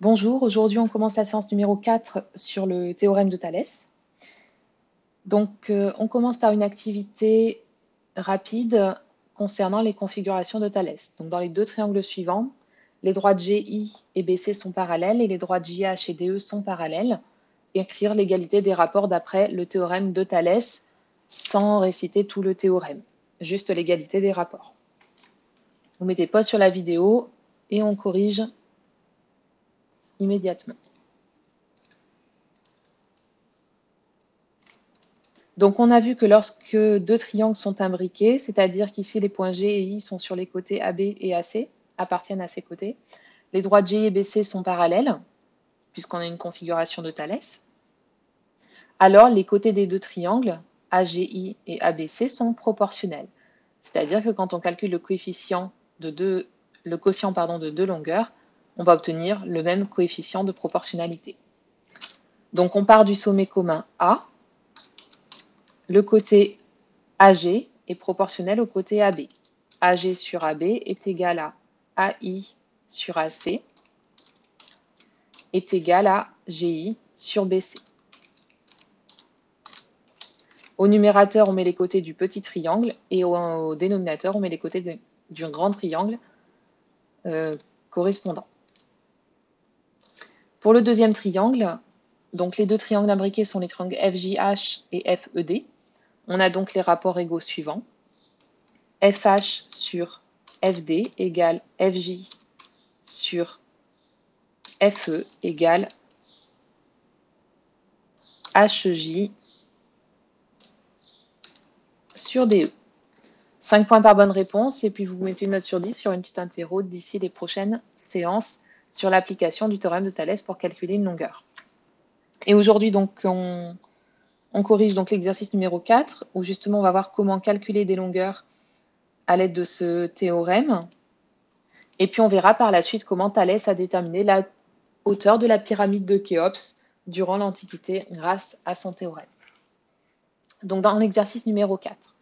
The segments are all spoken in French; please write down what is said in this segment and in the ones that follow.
Bonjour, aujourd'hui on commence la séance numéro 4 sur le théorème de Thalès. On commence par une activité rapide concernant les configurations de Thalès. Donc, dans les deux triangles suivants, les droites GI et BC sont parallèles et les droites JH et DE sont parallèles. Écrire l'égalité des rapports d'après le théorème de Thalès sans réciter tout le théorème, juste l'égalité des rapports. Vous mettez pause sur la vidéo et on corrige immédiatement. Donc, on a vu que lorsque deux triangles sont imbriqués, c'est-à-dire qu'ici les points G et I sont sur les côtés AB et AC, appartiennent à ces côtés, les droites G et BC sont parallèles, puisqu'on a une configuration de Thalès, alors les côtés des deux triangles, AGI et ABC, sont proportionnels. C'est-à-dire que quand on calcule le quotient de deux longueurs, on va obtenir le même coefficient de proportionnalité. Donc, on part du sommet commun A. Le côté AG est proportionnel au côté AB. AG sur AB est égal à AI sur AC est égal à GI sur BC. Au numérateur, on met les côtés du petit triangle et au dénominateur, on met les côtés du grand triangle correspondant. Pour le deuxième triangle, donc les deux triangles imbriqués sont les triangles FJH et FED. On a donc les rapports égaux suivants. FH sur FD égale FJ sur FE égale HJ sur DE. 5 points par bonne réponse et puis vous mettez une note sur 10 sur une petite interro d'ici les prochaines séances sur l'application du théorème de Thalès pour calculer une longueur. Et aujourd'hui, donc, on corrige donc l'exercice numéro 4 où justement on va voir comment calculer des longueurs à l'aide de ce théorème. Et puis on verra par la suite comment Thalès a déterminé la hauteur de la pyramide de Khéops durant l'Antiquité grâce à son théorème. Donc dans l'exercici numéro 4,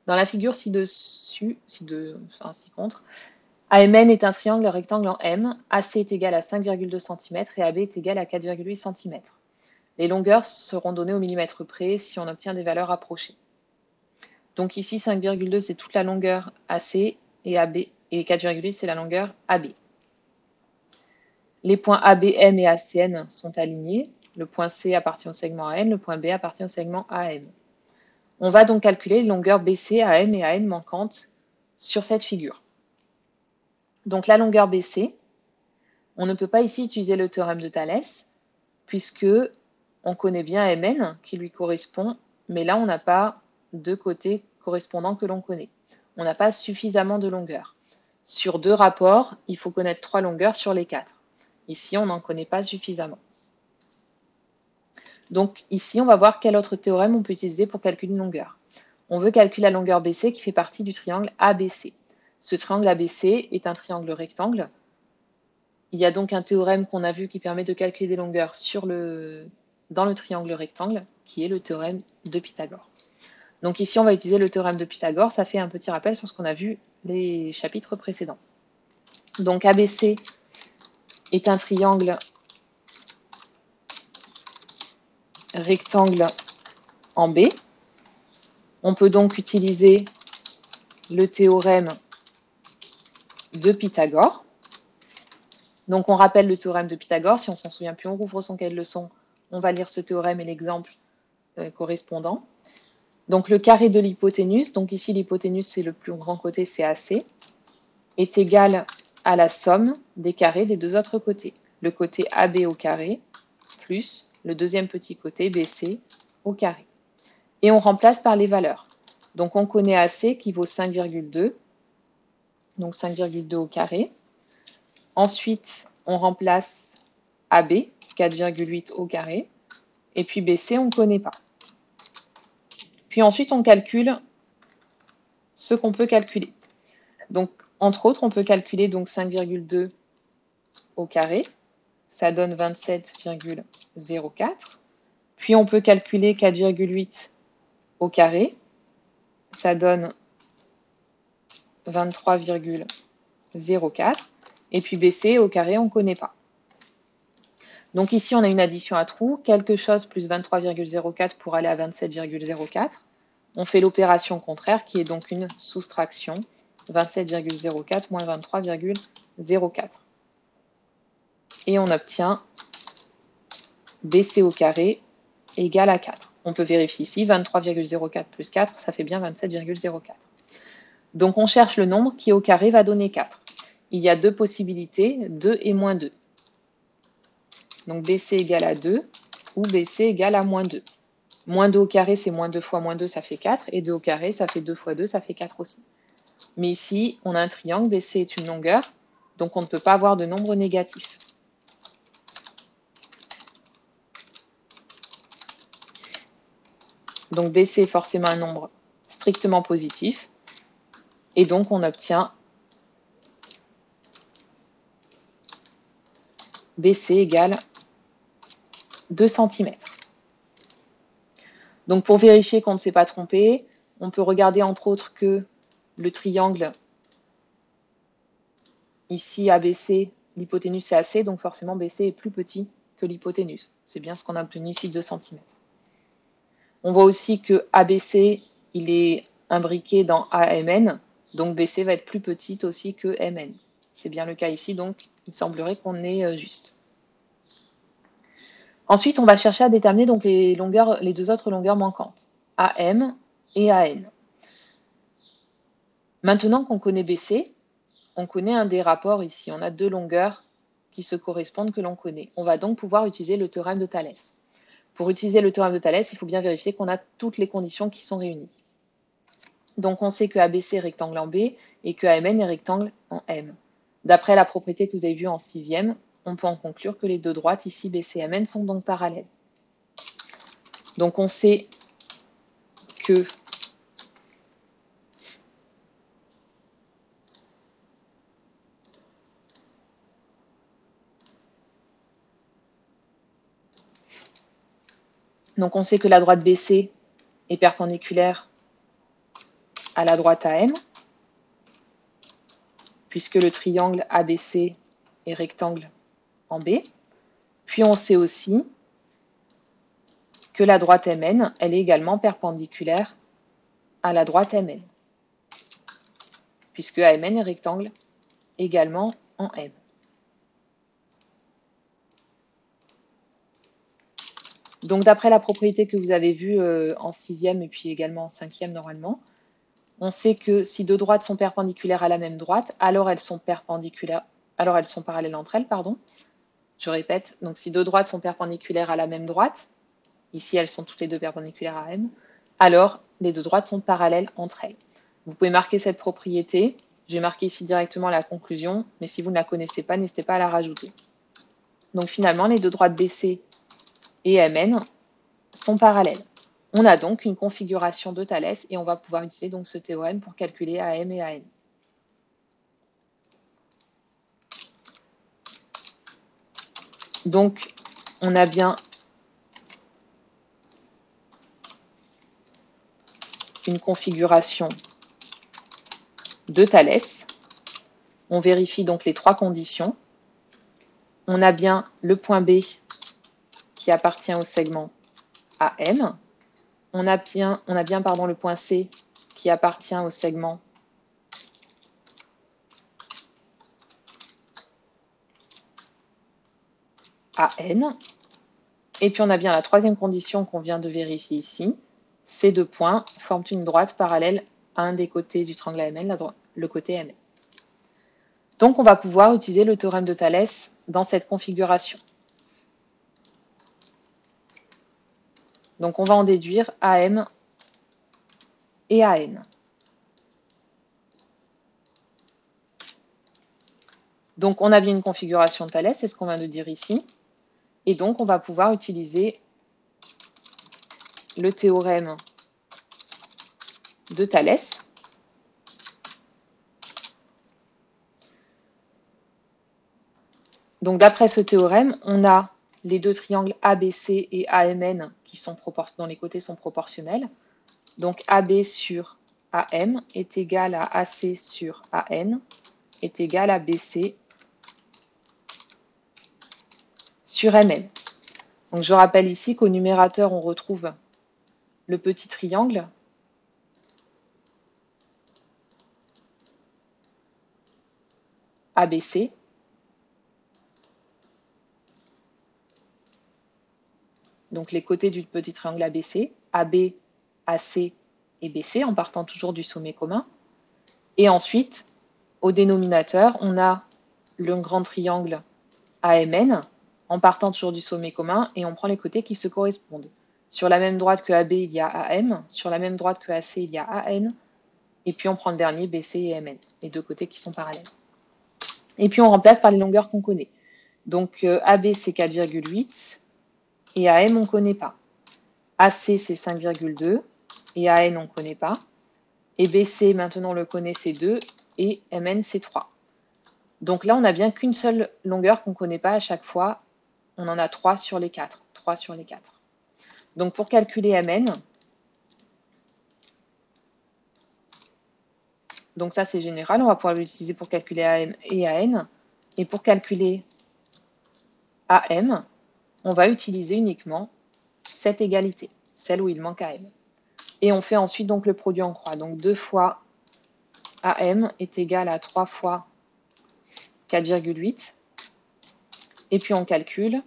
dans la figure ci-contre, AMN est un triangle rectangle en M, AC est égal à 5,2 cm et AB est égal à 4,8 cm. Les longueurs seront données au millimètre près si on obtient des valeurs approchées. Donc ici 5,2 c'est toute la longueur AC et AB, et 4,8 c'est la longueur AB. Les points ABM et ACN sont alignés. Le point C appartient au segment AN, le point B appartient au segment AM. On va donc calculer les longueurs BC, AM et AN manquantes sur cette figure. Donc la longueur BC, on ne peut pas ici utiliser le théorème de Thalès, puisque on connaît bien MN qui lui correspond, mais là on n'a pas deux côtés correspondants que l'on connaît. On n'a pas suffisamment de longueur. Sur deux rapports, il faut connaître 3 longueurs sur les 4. Ici, on n'en connaît pas suffisamment. Donc ici, on va voir quel autre théorème on peut utiliser pour calculer une longueur. On veut calculer la longueur BC qui fait partie du triangle ABC. Ce triangle ABC est un triangle rectangle. Il y a donc un théorème qu'on a vu qui permet de calculer des longueurs dans le triangle rectangle, qui est le théorème de Pythagore. Donc ici, on va utiliser le théorème de Pythagore. Ça fait un petit rappel sur ce qu'on a vu les chapitres précédents. Donc ABC est un triangle rectangle en B. On peut donc utiliser le théorème de Pythagore. Donc on rappelle le théorème de Pythagore. Si on s'en souvient plus, on rouvre son cahier de leçons. On va lire ce théorème et l'exemple correspondant. Donc le carré de l'hypoténuse, donc ici l'hypoténuse c'est le plus grand côté, c'est AC, est égal à la somme des carrés des deux autres côtés. Le côté AB au carré plus le deuxième petit côté BC au carré. Et on remplace par les valeurs. Donc on connaît AC qui vaut 5,2, donc 5,2 au carré. Ensuite, on remplace AB, 4,8 au carré. Et puis BC, on ne connaît pas. Puis ensuite, on calcule ce qu'on peut calculer. Donc, entre autres, on peut calculer 5,2 au carré. Ça donne 27,04. Puis on peut calculer 4,8 au carré. Ça donne 23,04. Et puis BC au carré, on ne connaît pas. Donc ici, on a une addition à trous, quelque chose plus 23,04 pour aller à 27,04. On fait l'opération contraire qui est donc une soustraction, 27,04 moins 23,04. Et on obtient BC au carré égale à 4. On peut vérifier ici, 23,04 plus 4, ça fait bien 27,04. Donc on cherche le nombre qui au carré va donner 4. Il y a deux possibilités, 2 et moins 2. Donc BC égale à 2 ou BC égale à moins 2. Moins 2 au carré, c'est moins 2 fois moins 2, ça fait 4. Et 2 au carré, ça fait 2 fois 2, ça fait 4 aussi. Mais ici, on a un triangle, BC est une longueur, donc on ne peut pas avoir de nombre négatif. Donc BC est forcément un nombre strictement positif. Et donc on obtient BC égale 2 cm. Donc pour vérifier qu'on ne s'est pas trompé, on peut regarder entre autres que le triangle ici ABC, l'hypoténuse est AC, donc forcément BC est plus petit que l'hypoténuse. C'est bien ce qu'on a obtenu ici, 2 cm. On voit aussi que ABC, il est imbriqué dans AMN, donc BC va être plus petite aussi que MN. C'est bien le cas ici, donc il semblerait qu'on est juste. Ensuite, on va chercher à déterminer donc les deux autres longueurs manquantes, AM et AN. Maintenant qu'on connaît BC, on connaît un des rapports ici. On a deux longueurs qui se correspondent que l'on connaît. On va donc pouvoir utiliser le théorème de Thalès. Pour utiliser le théorème de Thalès, il faut bien vérifier qu'on a toutes les conditions qui sont réunies. Donc on sait que ABC est rectangle en B et que AMN est rectangle en M. D'après la propriété que vous avez vue en 6e, on peut en conclure que les deux droites, ici BC et MN, sont donc parallèles. Donc on sait que la droite BC est perpendiculaire à la droite AM, puisque le triangle ABC est rectangle en B. Puis on sait aussi que la droite MN, elle est également perpendiculaire à la droite MN, puisque AMN est rectangle également en M. Donc d'après la propriété que vous avez vue en 6e et puis également en 5e normalement, on sait que si deux droites sont perpendiculaires à la même droite, alors elles sont parallèles entre elles, pardon. Je répète, donc si deux droites sont perpendiculaires à la même droite, ici elles sont toutes les deux perpendiculaires à M, alors les deux droites sont parallèles entre elles. Vous pouvez marquer cette propriété, j'ai marqué ici directement la conclusion, mais si vous ne la connaissez pas, n'hésitez pas à la rajouter. Donc finalement, les deux droites BC et MN sont parallèles. On a donc une configuration de Thalès et on va pouvoir utiliser donc ce théorème pour calculer AM et AN. Donc on a bien une configuration de Thalès. On vérifie donc les trois conditions. On a bien le point B qui appartient au segment AM. On a bien le point C qui appartient au segment AN. Et puis on a bien la troisième condition qu'on vient de vérifier ici. Ces deux points forment une droite parallèle à un des côtés du triangle AMN, le côté MN. Donc on va pouvoir utiliser le théorème de Thalès dans cette configuration. Donc on va en déduire AM et AN. Donc on a bien une configuration de Thalès, c'est ce qu'on vient de dire ici. Et donc on va pouvoir utiliser le théorème de Thalès. Donc d'après ce théorème, on a les deux triangles ABC et AMN dont les côtés sont proportionnels. Donc AB sur AM est égal à AC sur AN est égal à BC sur Mn. Donc je rappelle ici qu'au numérateur, on retrouve le petit triangle ABC. Donc les côtés du petit triangle ABC, AB, AC et BC, en partant toujours du sommet commun. Et ensuite, au dénominateur, on a le grand triangle AMN, en partant toujours du sommet commun, et on prend les côtés qui se correspondent. Sur la même droite que AB, il y a AM, sur la même droite que AC, il y a AN, et puis on prend le dernier, BC et MN, les deux côtés qui sont parallèles. Et puis on remplace par les longueurs qu'on connaît. Donc AB, c'est 4,8, et AM, on ne connaît pas. AC, c'est 5,2, et AN, on ne connaît pas. Et BC, maintenant on le connaît, c'est 2, et MN, c'est 3. Donc là, on n'a bien qu'une seule longueur qu'on ne connaît pas à chaque fois. On en a 3 sur les 4. 3 sur les 4. Donc pour calculer Mn, donc ça c'est général, on va pouvoir l'utiliser pour calculer AM et AN. Et pour calculer AM, on va utiliser uniquement cette égalité, celle où il manque AM. Et on fait ensuite donc le produit en croix. Donc 2 fois AM est égal à 3 fois 4,8. Et puis on calcule.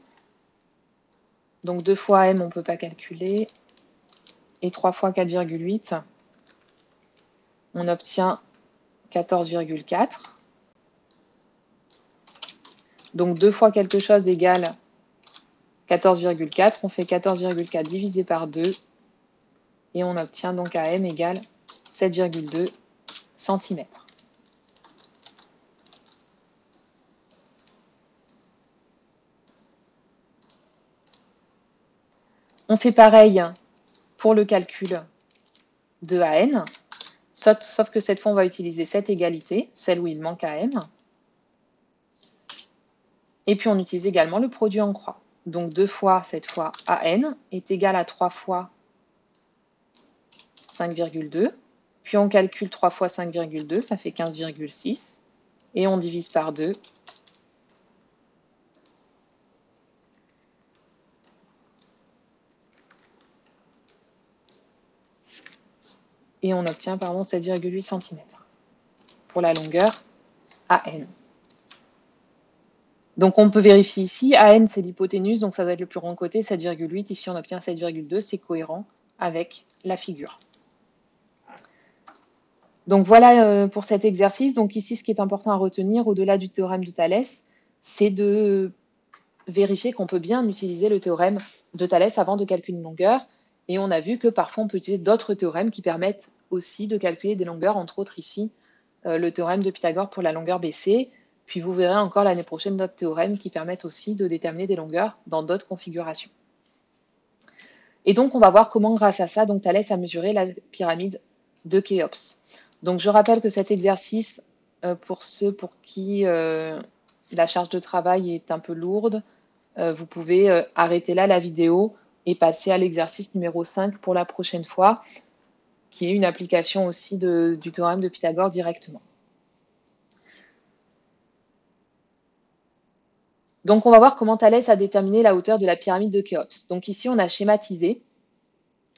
Donc 2 fois AM, on ne peut pas calculer. Et 3 fois 4,8, on obtient 14,4. Donc 2 fois quelque chose égale 14,4. On fait 14,4 divisé par 2. Et on obtient donc AM égale 7,2 cm. On fait pareil pour le calcul de AN, sauf que cette fois, on va utiliser cette égalité, celle où il manque AM. Et puis, on utilise également le produit en croix. Donc, 2 fois, cette fois, AN est égal à 3 fois 5,2. Puis, on calcule 3 fois 5,2, ça fait 15,6. Et on divise par 2. Et on obtient 7,8 cm pour la longueur AN. Donc on peut vérifier ici, AN c'est l'hypoténuse, donc ça doit être le plus grand côté, 7,8. Ici on obtient 7,2, c'est cohérent avec la figure. Donc voilà pour cet exercice. Donc ici ce qui est important à retenir, au-delà du théorème de Thalès, c'est de vérifier qu'on peut bien utiliser le théorème de Thalès avant de calculer une longueur. Et on a vu que parfois on peut utiliser d'autres théorèmes qui permettent aussi de calculer des longueurs, entre autres ici le théorème de Pythagore pour la longueur BC. Puis vous verrez encore l'année prochaine d'autres théorèmes qui permettent aussi de déterminer des longueurs dans d'autres configurations. Et donc on va voir comment grâce à ça, donc Thalès a mesuré la pyramide de Khéops. Donc je rappelle que cet exercice, pour ceux pour qui la charge de travail est un peu lourde, vous pouvez arrêter là la vidéo et passer à l'exercice numéro 5 pour la prochaine fois, qui est une application aussi du théorème de Pythagore directement. Donc on va voir comment Thalès a déterminé la hauteur de la pyramide de Khéops. Donc ici on a schématisé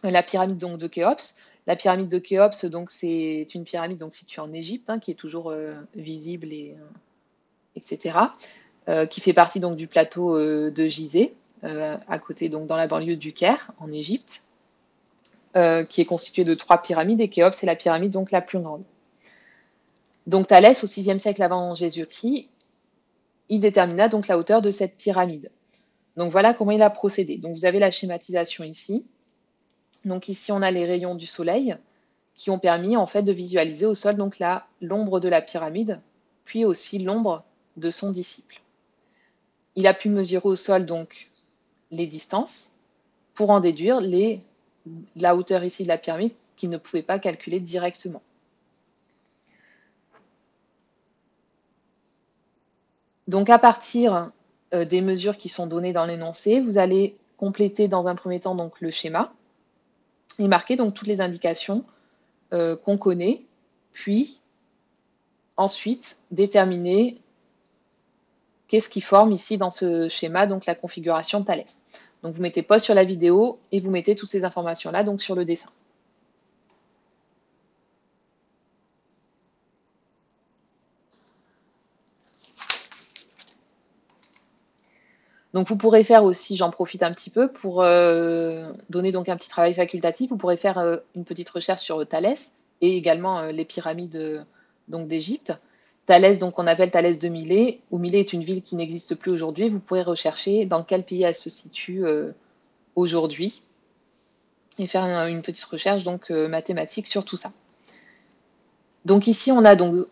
la pyramide donc, de Khéops. La pyramide de Khéops, donc c'est une pyramide donc située en Égypte, qui est toujours visible etc. Qui fait partie donc du plateau de Gizeh, à côté donc dans la banlieue du Caire en Égypte, qui est constituée de 3 pyramides et Khéops est la pyramide donc la plus grande. Donc Thalès au VIe siècle avant Jésus-Christ, il détermina donc la hauteur de cette pyramide. Donc voilà comment il a procédé. Donc vous avez la schématisation ici. Donc ici on a les rayons du soleil qui ont permis en fait de visualiser au sol donc l'ombre de la pyramide, puis aussi l'ombre de son disciple. Il a pu mesurer au sol donc les distances pour en déduire la hauteur ici de la pyramide qu'il ne pouvait pas calculer directement. Donc à partir des mesures qui sont données dans l'énoncé, vous allez compléter dans un premier temps donc le schéma et marquer donc toutes les indications qu'on connaît, puis ensuite déterminer qu'est-ce qui forme ici dans ce schéma, donc la configuration de Thalès. Donc vous mettez pause sur la vidéo et vous mettez toutes ces informations-là donc sur le dessin. Donc vous pourrez faire aussi, j'en profite un petit peu pour donner donc un petit travail facultatif, vous pourrez faire une petite recherche sur Thalès et également les pyramides donc d'Égypte. Thalès, donc on appelle Thalès de Milet, où Milet est une ville qui n'existe plus aujourd'hui. Vous pourrez rechercher dans quel pays elle se situe aujourd'hui et faire une petite recherche donc mathématique sur tout ça. Donc ici, on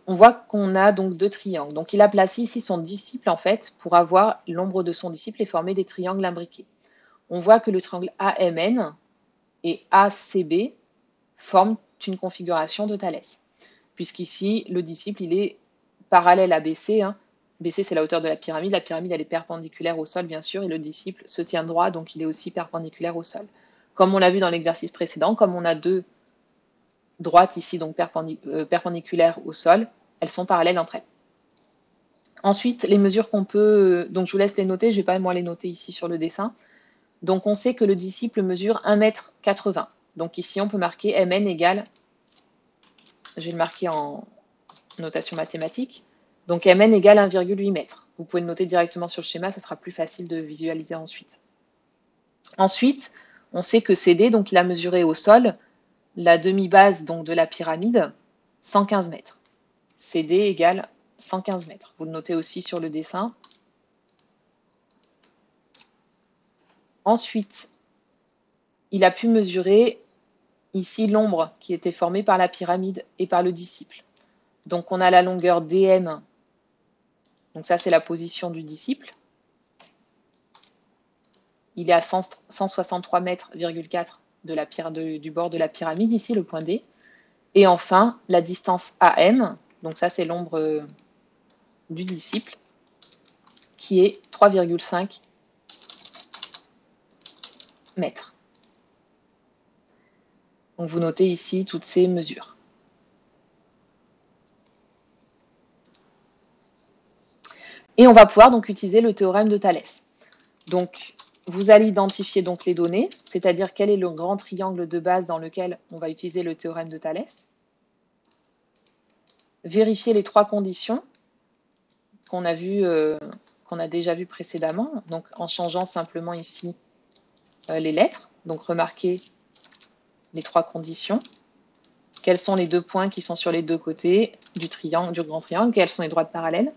voit qu'on a donc deux triangles. Donc il a placé ici son disciple en fait pour avoir l'ombre de son disciple et former des triangles imbriqués. On voit que le triangle AMN et ACB forment une configuration de Thalès. Puisqu'ici, le disciple, il est parallèle à BC. BC, c'est la hauteur de la pyramide. La pyramide, elle est perpendiculaire au sol, bien sûr, et le disciple se tient droit, donc il est aussi perpendiculaire au sol. Comme on l'a vu dans l'exercice précédent, comme on a deux droites ici, donc perpendiculaires au sol, elles sont parallèles entre elles. Ensuite, les mesures qu'on peut... Donc je vous laisse les noter, je ne vais pas moi les noter ici sur le dessin. Donc on sait que le disciple mesure 1,80 m. Donc ici, on peut marquer Mn égale... Je vais le marquer en notation mathématique. Donc Mn égale 1,8 m. Vous pouvez le noter directement sur le schéma, ça sera plus facile de visualiser ensuite. Ensuite, on sait que CD, donc il a mesuré au sol la demi-base donc de la pyramide, 115 mètres. CD égale 115 mètres. Vous le notez aussi sur le dessin. Ensuite, il a pu mesurer ici l'ombre qui était formée par la pyramide et par le disciple. Donc on a la longueur DM, donc ça c'est la position du disciple. Il est à 163 mètres, du bord de la pyramide, ici le point D. Et enfin, la distance AM, donc ça c'est l'ombre du disciple, qui est 3,5 mètres. Donc vous notez ici toutes ces mesures. Et on va pouvoir donc utiliser le théorème de Thalès. Donc vous allez identifier donc les données, c'est-à-dire quel est le grand triangle de base dans lequel on va utiliser le théorème de Thalès. Vérifier les trois conditions qu'on a déjà vues précédemment, donc en changeant simplement ici les lettres. Donc remarquez les trois conditions. Quels sont les deux points qui sont sur les deux côtés du grand triangle? Quelles sont les droites parallèles?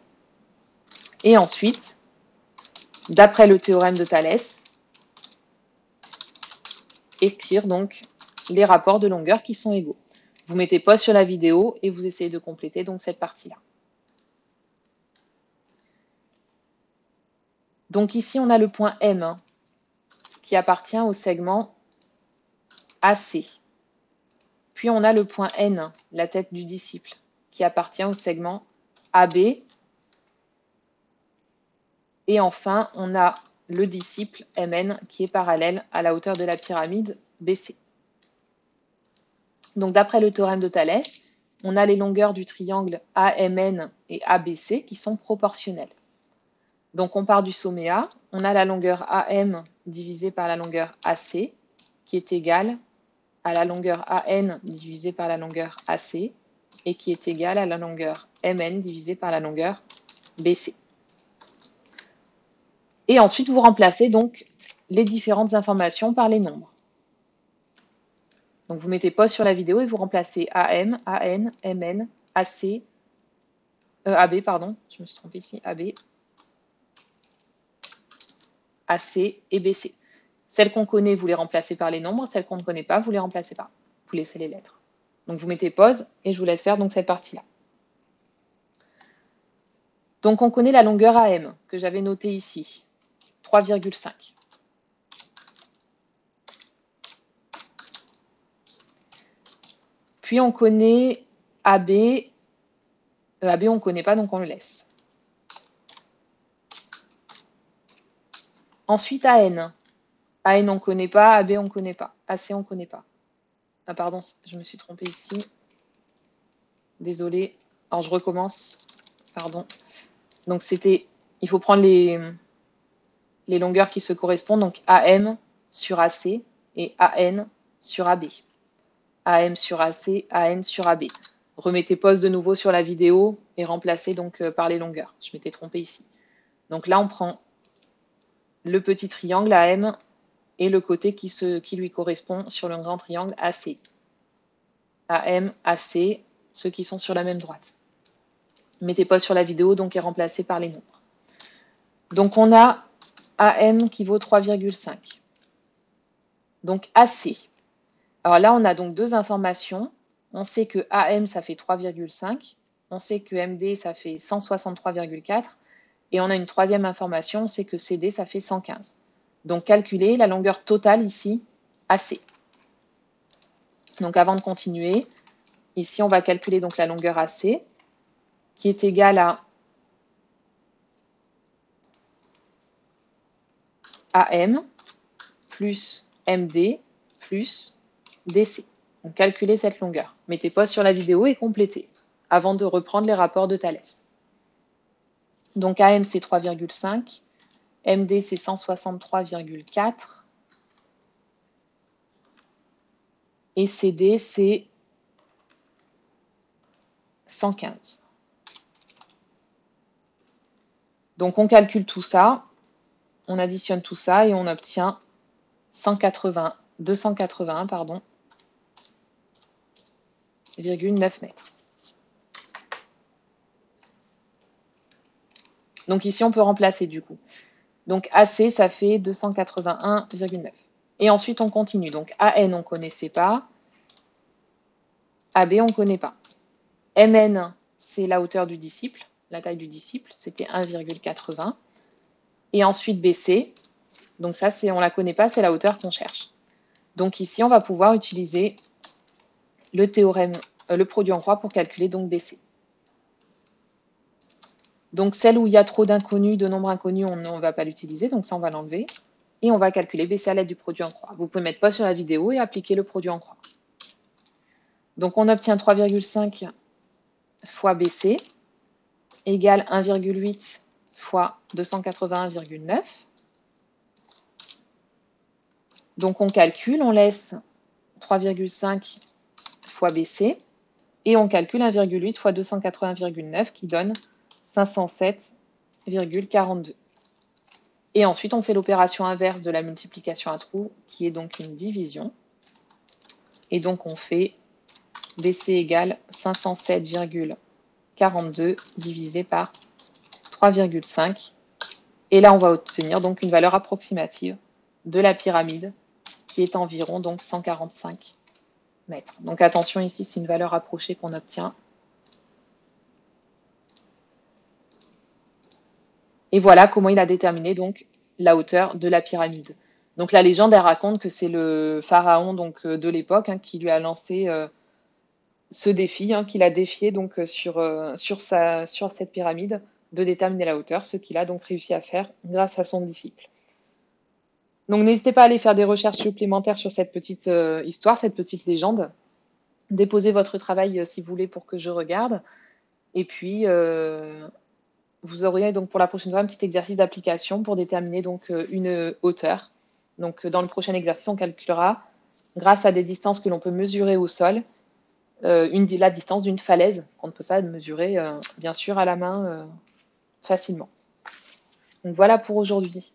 Et ensuite, d'après le théorème de Thalès, écrire donc les rapports de longueur qui sont égaux. Vous mettez pause sur la vidéo et vous essayez de compléter donc cette partie-là. Donc ici, on a le point M qui appartient au segment AC. Puis on a le point N, la tête du disciple, qui appartient au segment AB. Et enfin, on a le disciple Mn qui est parallèle à la hauteur de la pyramide BC. Donc d'après le théorème de Thalès, on a les longueurs du triangle AMN et ABC qui sont proportionnelles. Donc on part du sommet A, on a la longueur AM divisée par la longueur AC qui est égale à la longueur AN divisée par la longueur AC et qui est égale à la longueur MN divisée par la longueur BC. Et ensuite, vous remplacez donc les différentes informations par les nombres. Donc vous mettez pause sur la vidéo et vous remplacez AM, AN, MN, AC, AB, pardon, je me suis trompée ici, AB, AC et BC. Celles qu'on connaît, vous les remplacez par les nombres, celles qu'on ne connaît pas, vous les remplacez pas. Vous laissez les lettres. Donc vous mettez pause et je vous laisse faire donc cette partie-là. Donc on connaît la longueur AM que j'avais notée ici, 3,5. Puis on connaît AB. AB on ne connaît pas donc on le laisse. Ensuite AN. AN on ne connaît pas, AB on ne connaît pas, AC on ne connaît pas. Ah pardon, je me suis trompée ici. Désolée. Alors je recommence. Pardon. Donc c'était il faut prendre les longueurs qui se correspondent, donc AM sur AC et AN sur AB. AM sur AC, AN sur AB. Remettez pause de nouveau sur la vidéo et remplacez donc par les longueurs. Je m'étais trompée ici. Donc là, on prend le petit triangle AM et le côté qui lui correspond sur le grand triangle AC. AM, AC, ceux qui sont sur la même droite. Mettez pause sur la vidéo donc et remplacez par les nombres. Donc on a AM qui vaut 3,5. Donc AC. Alors là, on a donc deux informations. On sait que AM, ça fait 3,5. On sait que MD, ça fait 163,4. Et on a une troisième information, on sait que CD, ça fait 115. Donc calculez la longueur totale ici, AC. Donc avant de continuer, ici, on va calculer donc la longueur AC, qui est égale à AM plus MD plus DC. Donc calculez cette longueur. Mettez pause sur la vidéo et complétez avant de reprendre les rapports de Thalès. Donc AM c'est 3,5, MD c'est 163,4 et CD c'est 115. Donc on calcule tout ça, on additionne tout ça et on obtient 281 pardon, 9 mètres. Donc ici, on peut remplacer du coup. Donc AC, ça fait 281,9. Et ensuite, on continue. Donc AN, on ne connaissait pas. AB, on ne connaît pas. MN, c'est la hauteur du disciple, la taille du disciple, c'était 1,80. Et ensuite BC, donc ça, on ne la connaît pas, c'est la hauteur qu'on cherche. Donc ici, on va pouvoir utiliser le théorème, le produit en croix pour calculer donc BC. Donc celle où il y a trop d'inconnus, de nombres inconnus, on ne va pas l'utiliser, donc ça on va l'enlever. Et on va calculer BC à l'aide du produit en croix. Vous pouvez mettre pause sur la vidéo et appliquer le produit en croix. Donc on obtient 3,5 fois BC égale 1,8 fois 281,9. Donc on calcule, on laisse 3,5 fois BC et on calcule 1,8 fois 281,9 qui donne 507,42. Et ensuite, on fait l'opération inverse de la multiplication à trous, qui est donc une division. Et donc, on fait BC égale 507,42 divisé par 3,5. Et là, on va obtenir donc une valeur approximative de la pyramide, qui est environ donc 145 mètres. Donc attention, ici, c'est une valeur approchée qu'on obtient. Et voilà comment il a déterminé donc la hauteur de la pyramide. Donc la légende, elle raconte que c'est le pharaon donc, de l'époque qui lui a lancé ce défi, qu'il a défié donc, sur cette pyramide de déterminer la hauteur, ce qu'il a donc réussi à faire grâce à son disciple. Donc n'hésitez pas à aller faire des recherches supplémentaires sur cette petite histoire, cette petite légende. Déposez votre travail si vous voulez pour que je regarde. Et puis, vous aurez donc pour la prochaine fois un petit exercice d'application pour déterminer donc une hauteur. Donc dans le prochain exercice, on calculera, grâce à des distances que l'on peut mesurer au sol, la distance d'une falaise qu'on ne peut pas mesurer bien sûr à la main facilement. Donc voilà pour aujourd'hui.